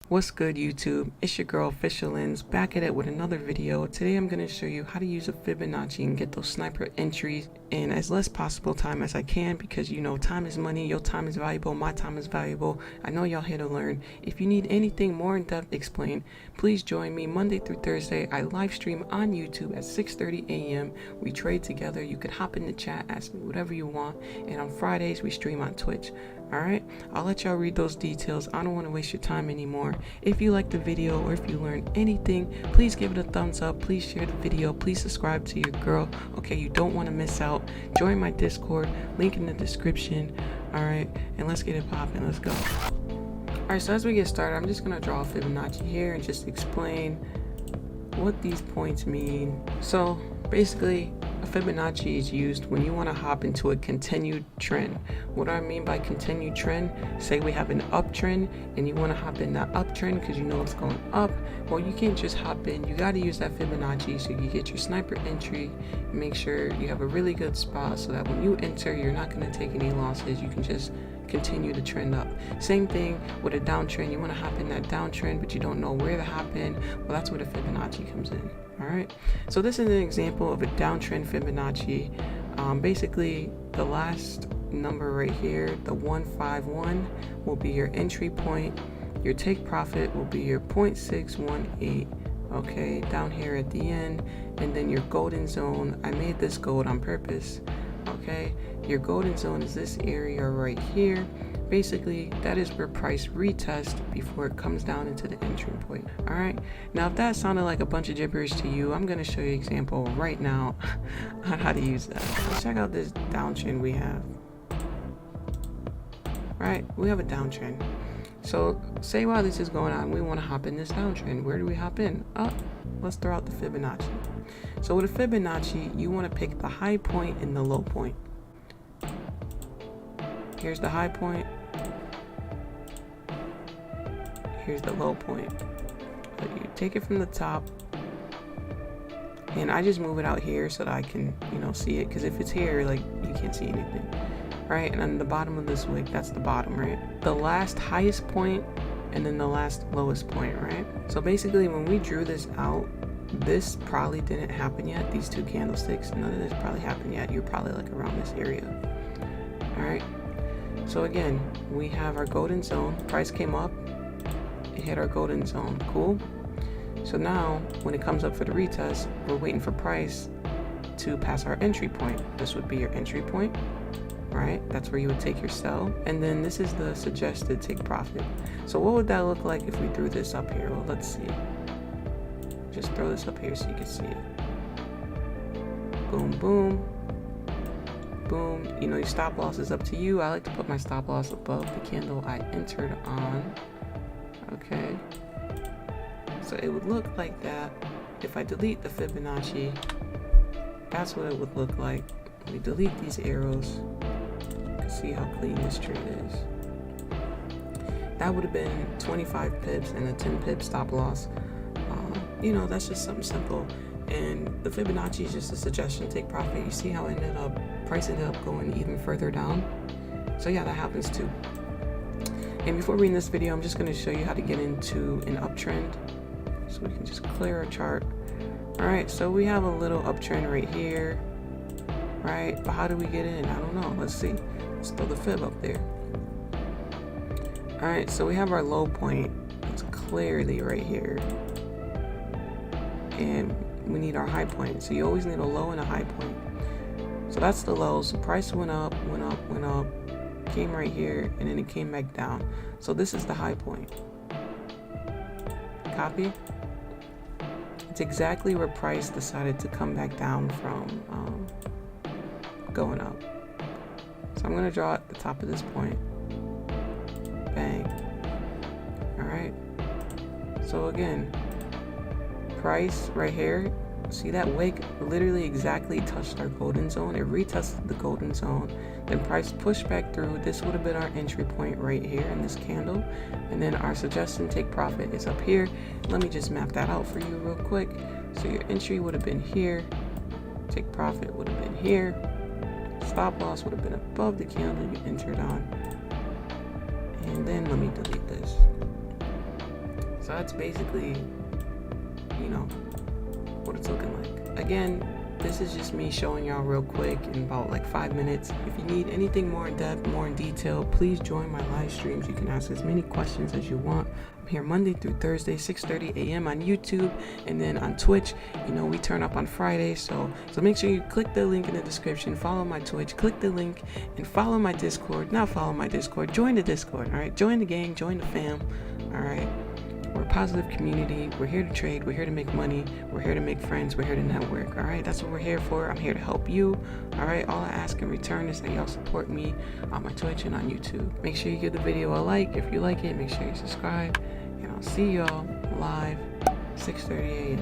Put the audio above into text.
What's good, YouTube? It's your girl Official Lens, back at it with another video. Today I'm going to show you how to use a Fibonacci and get those sniper entries in as less possible time as I can, because you know time is money, your time is valuable, my time is valuable. I know y'all here to learn. If you need anything more in depth explained, please join me Monday through Thursday. I live stream on YouTube at 6:30 a.m. We trade together. You could hop in the chat, ask me whatever you want, and on Fridays we stream on Twitch. Alright, I'll let y'all read those details. I don't want to waste your time anymore. If you like the video or if you learned anything, please give it a thumbs up. Please share the video. Please subscribe to your girl. Okay, you don't want to miss out. Join my Discord, link in the description. Alright, and let's get it popping. Let's go. Alright, so as we get started, I'm just going to draw a Fibonacci here and just explain what these points mean. So basically, a Fibonacci is used when you want to hop into a continued trend. What do I mean by continued trend? Say we have an uptrend and you want to hop in that uptrend because you know it's going up. Well, you can't just hop in. You got to use that Fibonacci so you get your sniper entry. Make sure you have a really good spot so that when you enter, you're not going to take any losses. You can just continue to trend up. Same thing with a downtrend. You want to hop in that downtrend, but you don't know where to hop in. Well, that's where the Fibonacci comes in. All right, so this is an example of a downtrend Fibonacci. Basically, the last number right here, the 151, will be your entry point. Your take profit will be your 0.618. Okay, down here at the end, and then your golden zone. I made this gold on purpose. Okay, your golden zone is this area right here. Basically, that is where price retest before it comes down into the entry point. All right, now if that sounded like a bunch of gibberish to you, I'm going to show you an example right now on how to use that. Let's check out this downtrend we have. All right, we have a downtrend. So say while this is going on, we want to hop in this downtrend. Where do we hop in? Let's throw out the Fibonacci. So with a Fibonacci, you want to pick the high point and the low point. Here's the high point. Here's the low point. So you take it from the top, and I just move it out here so that I can, see it. Because if it's here, like, you can't see anything, right? And on the bottom of this wick, that's the bottom, right? The last highest point, and then the last lowest point, right? So basically, when we drew this out, this probably didn't happen yet. These two candlesticks, none of this probably happened yet. You're probably like around this area. All right. So again, we have our golden zone. Price came up, it hit our golden zone. Cool. So now when it comes up for the retest, we're waiting for price to pass our entry point. This would be your entry point, right? That's where you would take your sell. And then this is the suggested take profit. So what would that look like if we threw this up here? Well, let's see. Just throw this up here so you can see it. Boom, boom. Boom. Your stop loss is up to you. I like to put my stop loss above the candle I entered on. Okay. So it would look like that. If I delete the Fibonacci, that's what it would look like. Let me delete these arrows. You can see how clean this trade is. That would have been 25 pips and a 10 pip stop loss. That's just something simple. And the Fibonacci is just a suggestion, take profit. You see how price ended up going even further down. So yeah, that happens too. And before reading this video, I'm just going to show you how to get into an uptrend. So we can just clear our chart. All right, so we have a little uptrend right here, right? But how do we get in? I don't know. Let's see. Let's throw the fib up there. All right, so we have our low point. It's clearly right here. And we need our high point. So you always need a low and a high point. So that's the low. So price went up, went up, went up, came right here, and then it came back down. So this is the high point. Copy. It's exactly where price decided to come back down from going up. So I'm going to draw at the top of this point. Bang. All right. So again, price right here, see that wick literally exactly touched our golden zone. It retested the golden zone, then price pushed back through. This would have been our entry point right here in this candle, and then our suggestion take profit is up here. Let me just map that out for you real quick. So your entry would have been here, take profit would have been here, stop loss would have been above the candle you entered on. And then let me delete this. So that's basically, you know, what it's looking like. Again, this is just me showing y'all real quick in about like 5 minutes. If you need anything more in depth, more in detail, please join my live streams. You can ask as many questions as you want. I'm here Monday through Thursday, 6:30 a.m. on YouTube, and then on Twitch. You know, we turn up on Friday, so make sure you click the link in the description, follow my Twitch, click the link, and follow my Discord. Not follow my Discord, join the Discord, all right? Join the gang, join the fam, all right? We're a positive community. We're here to trade. We're here to make money. We're here to make friends. We're here to network. All right. That's what we're here for. I'm here to help you. All right. All I ask in return is that y'all support me on my Twitch and on YouTube. Make sure you give the video a like. If you like it, make sure you subscribe. And I'll see y'all live 6:30 a.m.